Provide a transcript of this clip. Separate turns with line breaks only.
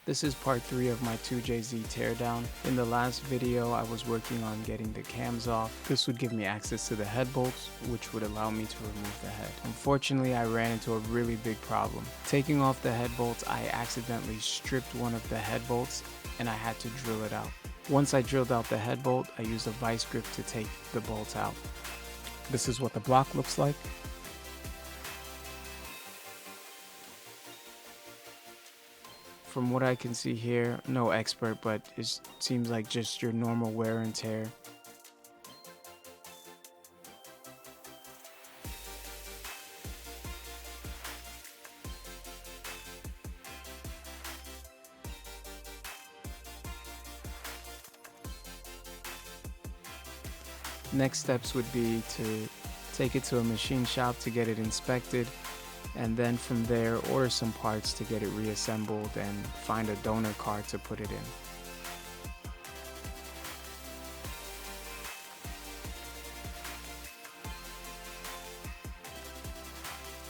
This is part 3 of my 2JZ teardown. In the last video, I was working on getting the cams off. This would give me access to the head bolts, which would allow me to remove the head. Unfortunately, I ran into a really big problem. Taking off the head bolts, I accidentally stripped one of the head bolts and I had to drill it out. Once I drilled out the head bolt, I used a vice grip to take the bolts out. This is what the block looks like. From what I can see here, no expert, but it seems like just your normal wear and tear. Next steps would be to take it to a machine shop to get it inspected, and then from there order some parts to get it reassembled and find a donor car to put it in.